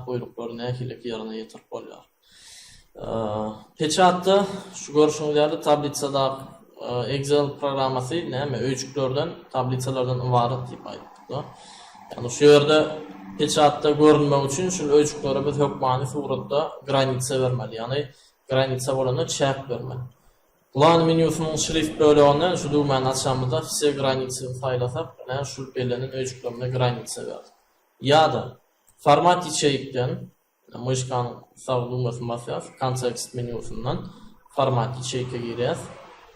buyruklarını näkilik ýerine ýetirip bolýar. Peçatda şu görüşüňizde tablitsada Excel programmasy näme öýçüklerden, tablitsalardan ibaret diýip aýtdyk. Yani şu ýerde peçatda görünmek üçin şu öýçüklere biz hökmany suratda granitsa bermeli. Yani granitsa bolanda çäk bermeli. Plan menyusynyň şrift bölüginden şu dugmany açamyzda fise granitsy saýlasak, näme şu belenen öýçüklerine granitsa berdi. Ýa-da format içerikden myşkanyň sağ dugmasyny basýar, kontekst menyusundan format içerikge girýär.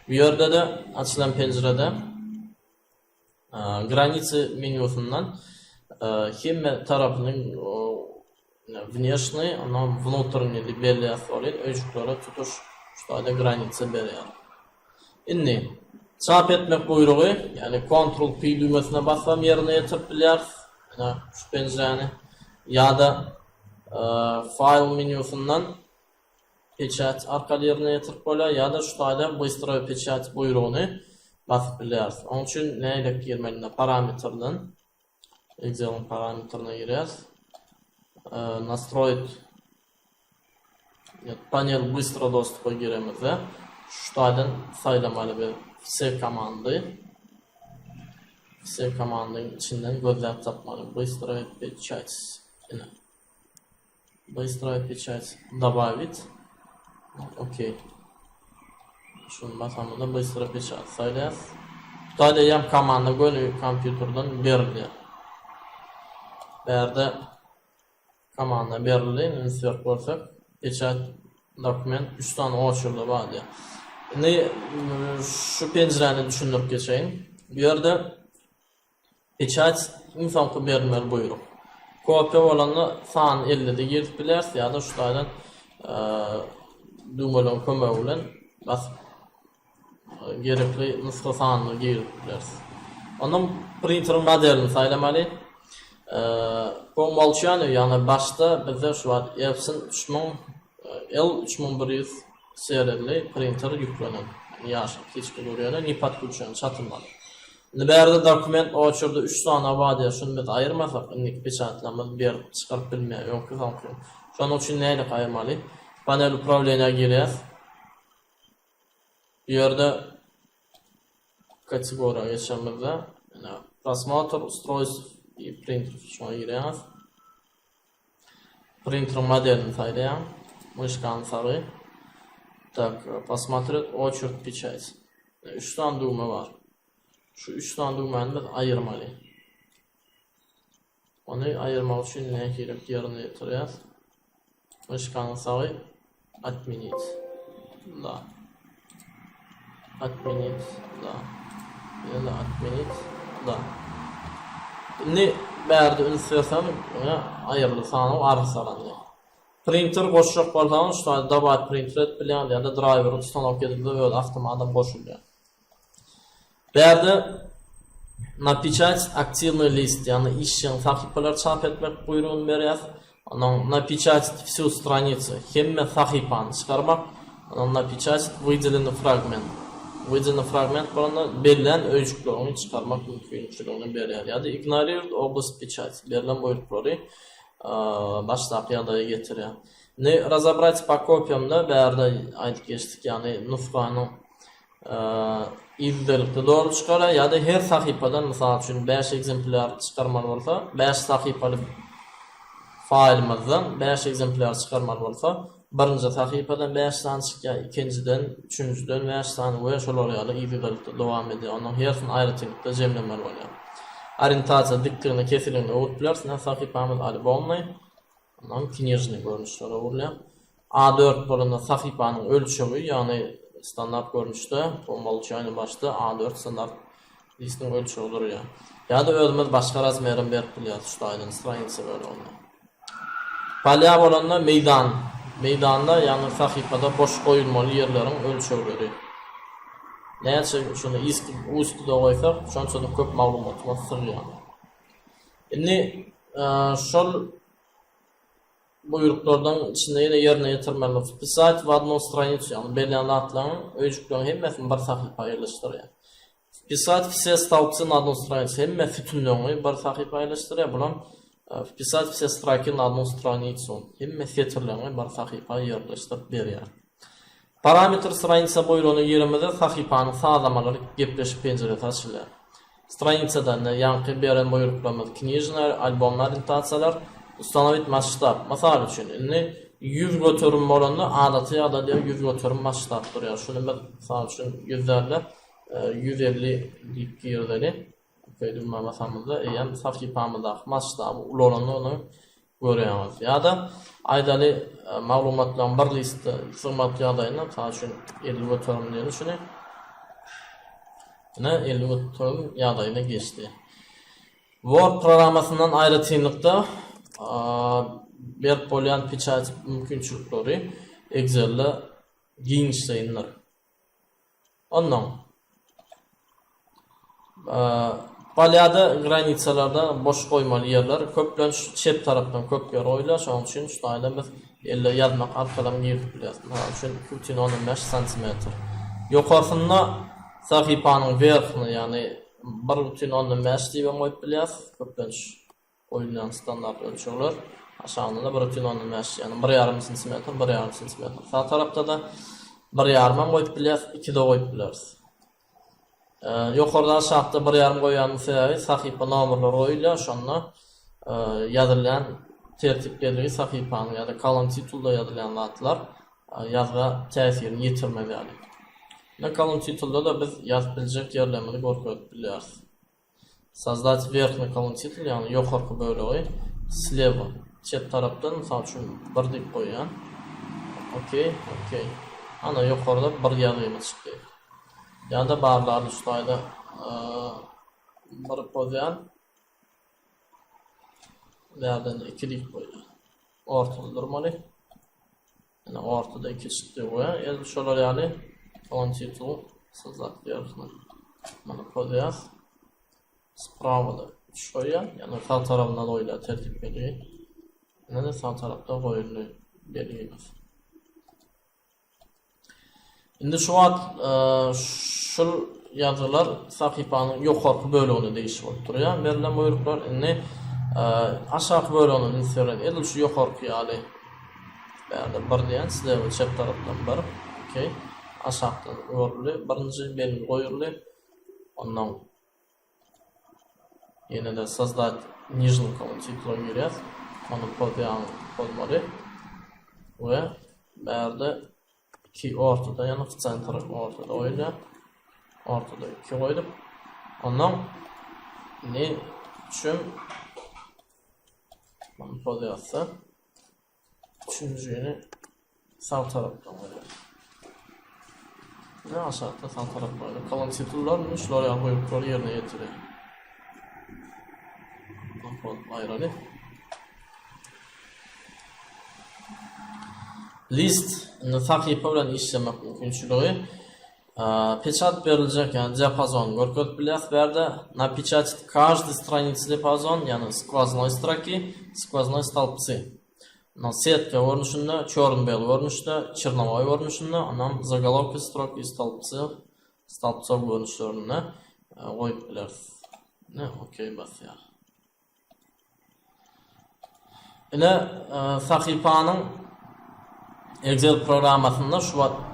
Bu ýerde de açylan pencerede granitsy menyusundan hemme tarapynyň внешний, anam внутренний belläs bolan öýçüklere tutuş şuýda granitsa berýär. Indi çap etmek buyrugy, yani Ctrl P düýmesine bassam ýerine ýetirip bilýär. Şu pencereni ýa-da file menyusundan peçat arkaly ýerine ýetirip bolýar, ýa-da şuýda bystroy peçat buyrugyny basyp bilýär. Onuň üçin näýle girmeli? Parametrden Excel'in parametrine girýär. Настроить panel bыстро доступа giremiz. Şuýdan saýlamaly bir C komandy. C komandynyň içinden gözläp tapmaly. Быстрая печать. Быстрая печать добавить. Окей. Şunu basamda быстрая печать saýlar. Şuýda ýam komanda gönü kompýuterden berilýär. Berde komanda berilýär, insert bolsak, pečat dokument 3 tane oçurly bardy. Indi şu pencereni düşündirip geçeýin. Bu ýerde pečat insanka berilmeli buyruk. Kopya bolanda san 50'de girip bilýär, ýa-da şuýdan dugmalan kömegi bilen basyp gerekli nusga sanyny girip bilýär. Onuň printer modelini saýlamaly. Bu molçany, yani başta bize şu var Epson 3000 L3100 serili printer yüklenen. Ýaşy hiç görýän, nipat güçlü çatılmaly. Berde dokument oçurda 3 tane bady, şunu biz ayırmasak, indi peçatlama bir çıkarıp bilmeýär, ýoksa sanky. Şonuň üçin näle aýyrmaly? Panel upravleniýa girýär. Bu ýerde kategoriýa geçýänmizde, prasмотр устройств и принтер şoňa girýär. Принтер моделini saýlaýar. Myşkany sary. Tak, посмотреть очерк печать. 3 tane dugma var. Şu 3 tane dugmany biz aýyrmaly. Onu aýyrmak üçin näme gerek? Ýerine ýetirýär. Myşkany sary отменить. Да. Отменить. Да. Ýa-da отменить. Да. Indi bärde ünsürsem aýyrly sany arsalandy. Printer goşuşak bolsam, şuýda dabat printer bilen ýa-da driver ustanok edildi we awtomatam goşulýar. Bärde напечатать активный лист, yani işçiň sahypalar çap etmek buyrugyny berýär. Onuň напечатать всю страницу, hemme sahypany çykarmak, onuň напечатать выделенный fragment. Выделенный fragment bolanda berilen öýçüklerini çykarmak mümkinçiligini berýär. Ýa-da игнорирует область печать. Berilen buyrukları başlap ýa-da getirýär. Ne разобрать по копиямda bärde aýdyp geçdik, yani nusgany izdelikde doğru çykarar, ýa-da her sahypadan mysal üçin 5 ekzemplar çykarmaly bolsa, 5 sahypaly faýlymyzdan 5 ekzemplar çykarmaly bolsa, birinji sahypadan 5 tane çykýar, ikinciden, üçüncüden 5 tane we şolar ýaly izdelikde dowam edýär. Onuň hersini aýry teknikde jemlemeli bolýar. Orientasiya dikdigini kesilini öwrütdiler, sahypamyz aly bolmaý. Onuň kinejni görnüşleri bolýar. A4 bolanda sahypanyň ölçügi, ýani standart görnüşde, bu molçany başda A4 standart listiniň ölçügi durýar. Ýa-da özümiz başga razmerim berip bilýär, şuýdan straniça böyle bolýar. Palya bolanda meýdan. Meýdanda, ýani sahypada boş goýulmaly ýerleriň ölçügleri. Näçe şunu üstüde goýsak, şonça da köp maglumatlar syrýar. Indi şol buyruklardan içinde ýene ýerine ýetirmeli. Wpисать в одну страницу, ýani belän atlaryň öýçüklerini hemmesini bir sahypa ýerleşdirýär. Wpисать все столбцы на одну страницу, hemme bütünlüğünü bir sahypa ýerleşdirýär. Bulan Вписать все строки на одну страницу. Hem setirlenge bir sahipa yerleştirip berýär. Parametr страница boýlugyny ýerimizde sahipanyň sağlamalary gepleşip penjeresi açylýar. Страницадан ýanky beren boýruklarymyz knижнар, albomlar, orientatsiýalar, ustanowit masштаб. Masal üçin, indi 100 götürüm bolanda adaty ýa-da 100 götürüm masштаб durýar. Şunu ben masal üçin 150 lik ýerdeni koydum masamyzda, ýa sahipamyzda masштаб ulanyny onu görýärmiz. Ýa-da aýdaly maglumatlaryň bir liste sığmat ýagdaýynda, masal üçin 50 götürüm diýeni şunu 50 götürüm ýagdaýyna geçdi. Word programmasından aýry tiňlikde berip bolýan pечать mümkinçilikleri Excel'de giňişleýinler. Ondan Palyada granitsalarda boş koymalı yerler köplen çep taraftan köp yer oylar. Şoň üçin şu aýda biz elle ýazmak arkadan girip bilýäs. Şoň üçin 215 cm. Ýokarsyna sahipanyň berkini, ýani 1,15 diýip goýup bilýäs. Köplen oýulan standart ölçüler. Aşağıda 1,15, ýani 1,5 cm, 1,5 cm. Sağ tarapda da 1,5 goýup bilýäs, 2 de goýup bilýäs. Yokarda aşağıda 1,5 goýan sebäbi sahipa nomerleri goýulýar, şonda ýazylan tertipleri sahipanyň ýa-da kalon titulda ýazylan zatlar ýazga täsirini ýetirmeli. Kalon titulda da biz ýazyp biljek ýerlerini görkezip bilýäris. Создать верхний колон титул, ýani ýokarky bölegi sleva çep tarapdan mysal üçin 1 diýip goýan. Okey. Ana ýokarda 1 ýazymy çykdy. Ýa-da barlary üstaýda bir pozýan ýa-da 2 diýip goýan. Ortada durmaly. Ana ortada 2 çykdy goýan. Endi şolar ýaly колон титул создать верхний. Mana pozýas. Sправа da şoýa, ýani sağ tarapyndan oýla tertip berýär. Ýani sağ tarapda goýuly berýär. Indi şu wagt şol ýazylar sahipanyň ýokarky bölegini değişip oturýar. Berilen buyruklar indi aşağı bölegini inserit edil şu ýokarky ýaly. Bärde bir diýen sizde çep tarapdan bir. Okey. Aşağıdan goýuly, birinji belim goýuly. Ondan yine de создать нижний колон титулы берýär. Onu pozýan bolmaly. We bärde 2 ortada, ýani centr ortada oýlar. Ortada 2 goýup, ondan ne üçin bunu pozýasa üçünjüni sağ tarapdan goýar. Ne aşağıda sağ tarapdan goýar. Kolon titullar şolary goýup ýerine ýetirýär. Ayrılı. List sahipa bilen işlemek mümkinçiligi. Pечать beriljek, ýani diapazon görkezip bilýäs. Berde напечатать каждый страница диапазон, ýani сквозной строки, сквозной столбцы. Сетка görnüşinde, çornbel görnüşde, черновой görnüşinde, anam заголовки строки, столбцы, stolpçok görnüşlerine goýup bilýäs. Ne, okey bas ýa. Ine sahipanyň Excel programmasynda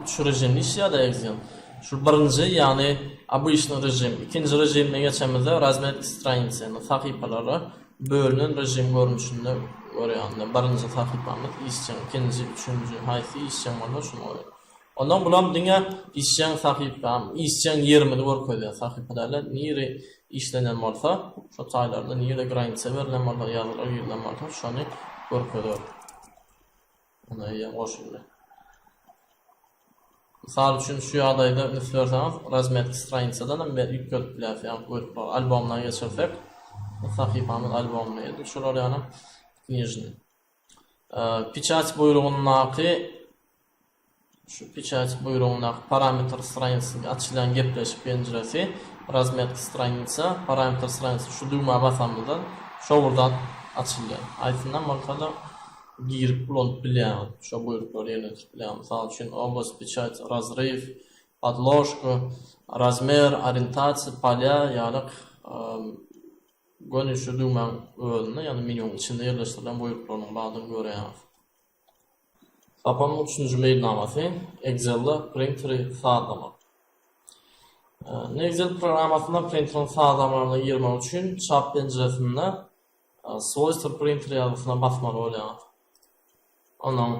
şu rejimni işlýär Excel. Şu birinji, ýani обычный rejim, ikinji rejimine geçemizde razmetki straniçany sahipalary bölünen rejim görnüşinde görýärler. Birinji sahipamyz işçiň, ikinji, üçünji haýsy işçiň bolar şunu goýar. Ondan bulam diňe işçiň sahipam, işçiň ýerimi görkezýär sahipalarla nire işlenen bolsa, şu taýlarda nire granitsa berilen bolsa, ýazylar ýerilen bolsa, şonu görkezýär. Ona ýa goşuldy. Misal üçin şu ýagdaýda üstlersäňiz, razmetki straniçadan hem ýükledip bilýäs, ýa-da albomlara geçirsek, sahipamyň albomuna ýa-da şolar ýany knижный. Печать buyrugundaki şu печать buyrugundaki parametr straniçasyna açylan gepleşip penjeresi, razmetki straniça, parametr straniça şu dugma basamyzda şo burdan açylýar. Aýtyndan bolsa da girip bulanıp bilýär, şo buyrukları ýerletip bilýär. Mysal üçin область печать, разрыв, подложка, размер, ориентация, поля, ýalyk gönüşü düğmen öğünü, yani menünün içinde yerleştirilen buyruklarının bağını görüyoruz. Sapanın 3. meydanlaması Excel'da printeri sağlamak. Excel programmasında printerin sağlamalarını girmek için çap penceresinde Swastika printer yazısına basmalı oluyor. Ondan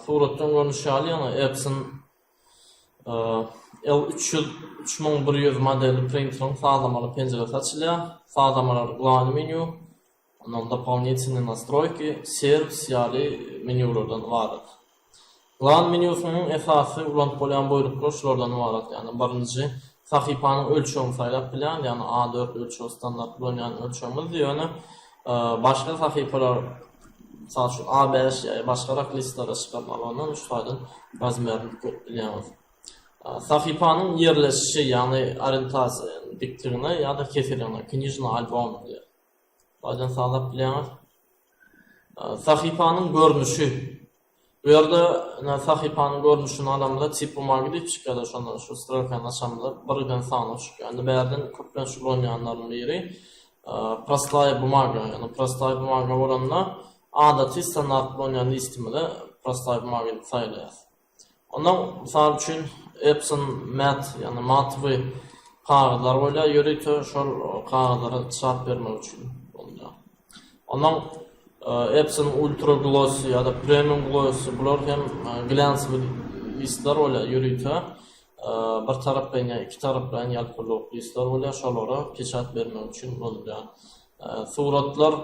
surattan görünüşü yani Epson L3100 modeli printerin sağlamalı penceresi açılıyor. Sağlamalar global menü. Ondan дополнительные настройки, servis yani menülerden varat. Global menüsünün esası ulant bolan buyruklar şulardan varat. Yani birinci sahipanın ölçüğünü saylap bilen, yani A4 ölçüğü standart bolan ölçüğümüz yani başka sahipalar salçun A5 yani başka listelere çıkarmalarından uçtaydan razmerini bilyamiz. Sahipanın yerleşişi yani orientasiya yani dikliğine ya da kesilene, knijni albom diye. Bazen sağlap bilyamiz. Sahipanın görünüşü. Bu yerde sahipanın görünüşünü alamda tip bumağı deyip çıkıyor. Şu strokanın açamda birden sağına çıkıyor. Yani bərdən köplen şu oynayanların biri простая бумага. Yani простая бумага oranla adati standart oynayan listimde простая bumага sayılıyor. Ondan misal için Epson mat yani matvi kağıtlar öyle yürütü şu kağıtlara çap vermek için. Ondan Epson Ultra Glossy ya da Premium Glossy bular hem glanslı listler öyle yürütü. Bir taraf bilen iki taraf bilen yalpırlı listler öyle şolara pechat vermek için oluyor. Suratlar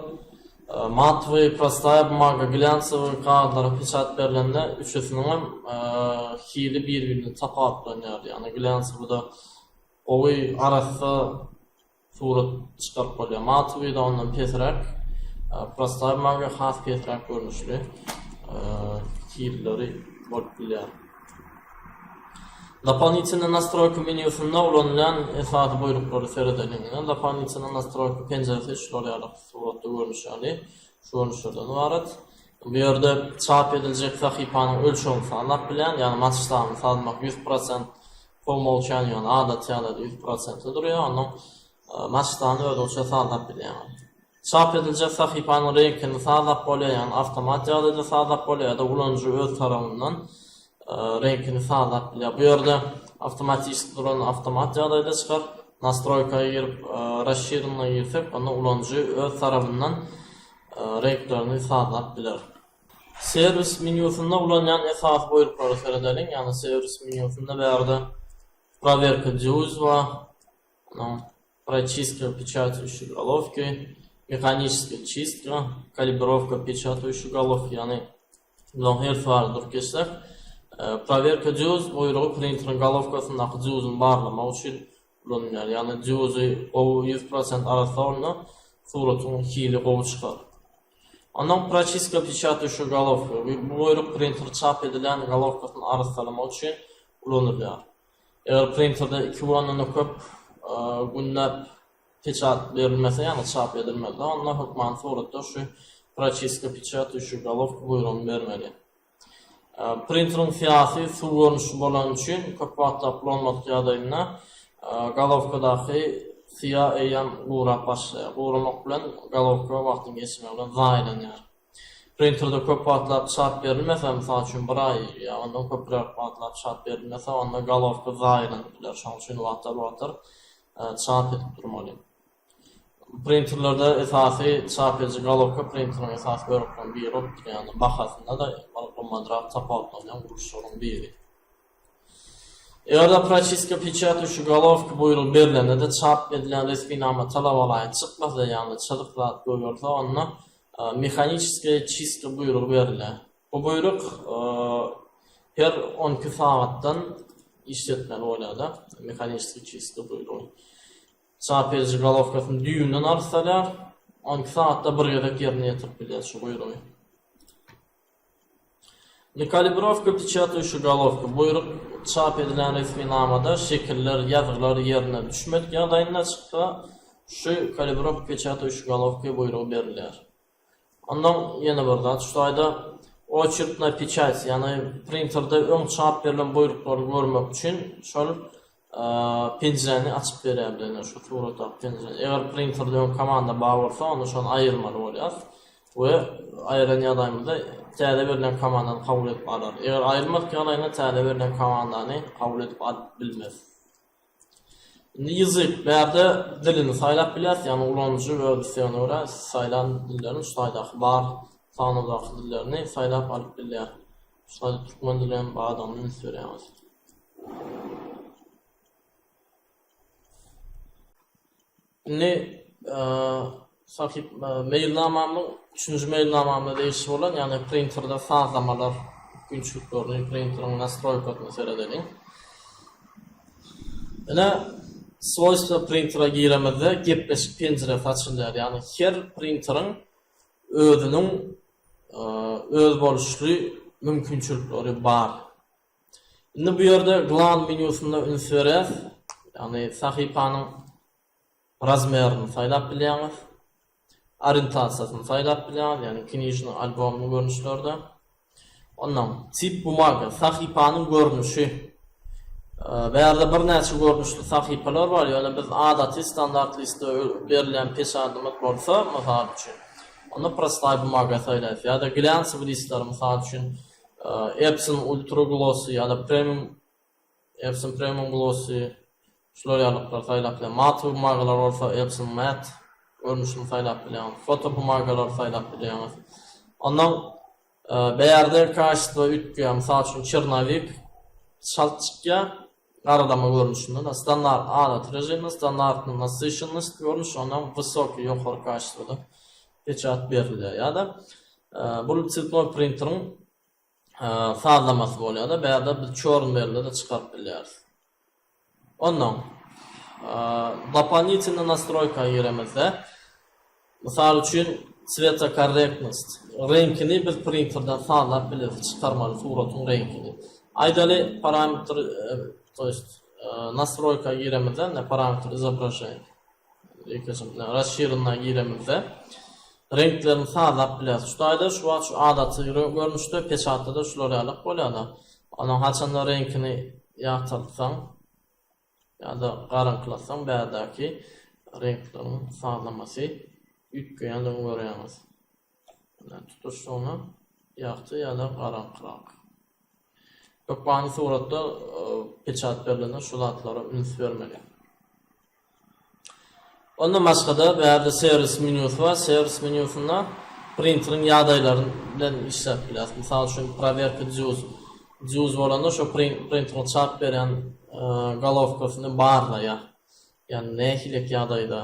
matvi, prostaya bumaga, glanslı kağıtlara pechat verilende üçüsünün hili birbirini tapatlanıyor. Yani glanslı da oy arası surat çıkarıp oluyor. Matvi de ondan pesrak. Prostaya bumaga has pesrak görünüşlü hilleri bakılıyor. Дополнительные настройки менюсында ulanılan esas buyrukları seyredelim. Doполнительные настройки penceresi şuları suratda görünüş yani. Şu görünüşlerden ibaret. Bu yerde çap edilecek sahipanın ölçüğünü sağlamak bilen yani maçlarını sağlamak 100% formal olacağını yani adet yani 100% duruyor. Onun maçlarını ölçüğü sağlamak bilen. Çap edilecek sahipanın renkini sağlamak oluyor yani avtomat yağda sağlamak oluyor ya da ulanıcı öz tarafından renkini sağlayıp bilir. Bu yerde avtomatik duran avtomat yağda çıkar. Nastroykaya girip расширенная girsek onu ulanıcı öz tarafından renklerini sağlayıp bilir. Servis menüsünde ulanılan esas buyrukları seyredelim. Yani servis menüsünde bir yerde проверка дюз var. Прочистка печатающей головки, механическая чистка, калибровка печатающей головки. Yani her farklıdır geçsek. Проверка dюз buyruğu printerin головкasındaki dюzun barlamak için kullanılıyor. Yani dюzü o 100% arası oluna suratın hili kovu çıkar. Ondan прочистка печатающей головки. Bu buyruk printer çap edilen головкasının arasalamak için kullanılıyor. Eğer printerde 2 bulanını köp günlep pechat verilmese yani çap edilmedi. Ondan hükman suratda şu прочистка печатающей головки buyruğunu vermeli. Printerin siyasi su görünüşü bolan için köp vaxtda kullanmak yadayına головкadaki siyah eyan uğraq başlayır. Uğramak bilen головка vaxtın geçmeye bilen zaylanır. Printerde köp vaxtda çap verilmese misal üçün bir ay ya ondan köplər vaxtda çap verilmese onda головка zaylanır. Şun üçün vaxtlar çap edip durmalı. Printerlerde esası çap edici головка printerin esas bölükten biri oldu. Yani baxasında da madrap tapaltlanan kuruşların biri. Eğer da прочистка печатающей головки buyruğu verilende de çap edilen resminame talab olayı çıkmasa yani çılıklat koyuyorsa onunla mexaniskaya чистка buyruğu verilir. Bu buyruk her 12 saattan işletmeli oynadı. Mexaniskaya чистка buyruğu. Çap edici головкasını düğünden arsalar 12 saatte bir yedek yerine yetirip bilir şu buyruğu. Kalibrovka pечатающей головки buyruk çap edilen resminamada şekiller, yazılar yerine düşmek yadayına çıksa şu kalibrovka pечатающей головки buyruğu verilir. Ondan yeni bir da şurada очередная печать yani printerde ön çap verilen buyrukları görmek için şöyle pencereni açıp verebilirler şu suratda pencere. Eğer printerden komanda bağırsa onu şon ayırmalı bolýar we ayıran ýagdaýymyzda täze berilen komandany kabul edip alar. Eğer ayırmak ýagdaýynda täze berilen komandany kabul edip alyp bilmez. Ýyzyk bärde dilini saýlap bilýär, ýani ulanjy we diksiýonora saýlan dillerini şuýdaky bar sanydaky dillerini saýlap alyp bilýär. Şuýda türkmen dilini bagdanyny söýleýäris. Ne sahip mailnamamyň 3-nji mailnamamda değişik bolan, yani printerda sazlamalar, günçlüklerini, printerin nastroykasını seredeliň. Ene swojstva printera giremizde gepleşik pencere saçylýar, yani her printerin özüniň öz boluşly mümkinçilikleri bar. Indi bu ýerde glan menüsinde ünsürer, yani sahipanyň razmerini saýlap bilýäňiz, orientasiýasyny saýlap bilýäňiz, yani kinijni albomny görnüşlerde. Ondan tip bumaga, sahipanyň görnüşi. Bärde bir näçe görnüşli sahipalar bar, ýöne biz adaty standart liste berilen peşadymyz bolsa, mysal üçin. Onu prostay bumaga saýlaýar. Ýa-da glянцевый listler, mysal üçin Epson Ultra Glossy ýa-da Epson Premium Glossy şular ýalyplar saýlap bilýär. Mat bumagalar bolsa Epson Mat görnüşini saýlap bilýär. Foto bumagalar saýlap bilýär. Ondan bärde kaşdy ütgä, mysal üçin Çernavik şaltçykka garadama görnüşinde da standart adat rejimi, standartny насыщенность görnüş, ondan wysoki ýokary kaşdyda peçat berilýär. Ýa-da bu цветной printerin sazlamasy bolýar-da, bärde biz çorun berilýär da çykaryp bilýäris. Ondan дополнительная настройка giremizde, mysal üçin цветокорректность, renkini biz printerden sazlap bilýäris, çykarmaly suratyň renkini. Aydaly parametr, то есть настройка giremizde, ne parametr изображения. Расширенная giremizde renklerini sazlap bilýäris. Şuýda şu adaty görnüşde peçatda da şular ýalyp bolýar-da. Onuň haçanda renkini ýagtyrsaň ýa-da garanklasaň bärdäki renklerin sazlamasy ýetgendigini görýäňiz. Tutuş onu ýagty ýa-da garankrak. Köpbany suratda peçat berilen şulatlara üns bermeli. Ondan başga da bärde servis menüsü var. Servis menüsünde printerin ýagdaýlaryny işlep bilýär. Mysal üçin proverka juz bolanda şu printerin çap beren головкаsyny barlaýar. Yani nähilek ýagdaýda.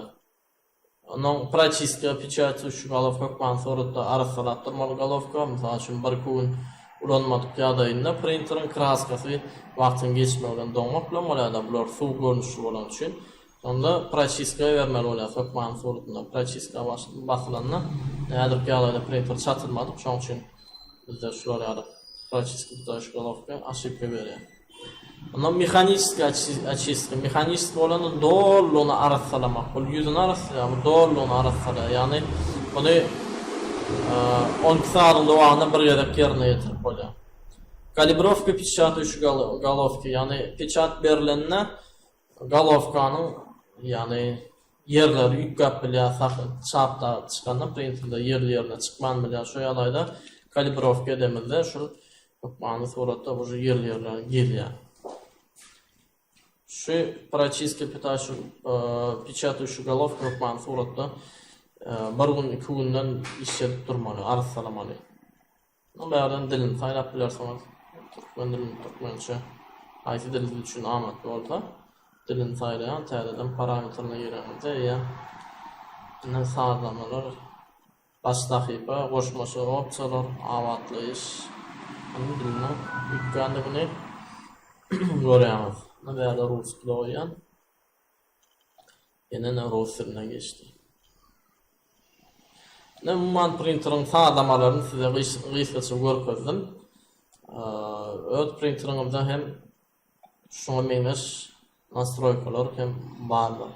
Ondan prochiska pечати şu головка köpbany suratda arasalatdyrmaly головка, mysal üçin bir gün ulanmadyk ýagdaýynda printerin kraskasy wagtyň geçmegden doňmak bilen bolýar, bular suw görnüşi bolan üçin. Onda prochiska bermeli bolýar, köpbany suratynda prochiska basylanda nädir ýagdaýda printer çatylmady, şoň üçin bizde şular ýalyp prochiska taş головка aşypka berýär. Ondan mexaniskiy очистка, mexaniskiy bolanda dolluny arasalamak, bol ýüzüni arasalaýar, bu dolluny arasalaýar. Ýani bunu 10 saatın dowamında bir ýerde ýerine ýetirip bolýar. Kalibrovka pечати şu головки, ýani peçat berilende головкanyň ýani ýerleri ýükgap bilýär, çapda çykanda printerda ýerlerine çykman bilýär. Şu ýagdaýda kalibrovka demizde şu köpbany suratda bu ýerlerine gelýär. Şu прочистка печатающий головка köpbany suratda bir gün 2 günden işledip durmaly, arsalamaly. Bu bärden dilini saýlap bilýärsiňiz, türkmen dilini türkmençe aýsy dil üçin amatly bolsa, dilini saýlaýan täzeden parametrini ýerenizde ýa ne sazlamalar, baş sahypa, goşmaşy opsiýalar, awatly iş, dilini ýüklendigini görýäňiz. Bu bärde ruski oýan. Ýene rusyna geçdi. Man printerin sazlamalaryny size gysgaça görkezdim. Öz printerimizde hem şoňa meňeş nastroykalar hem barlar.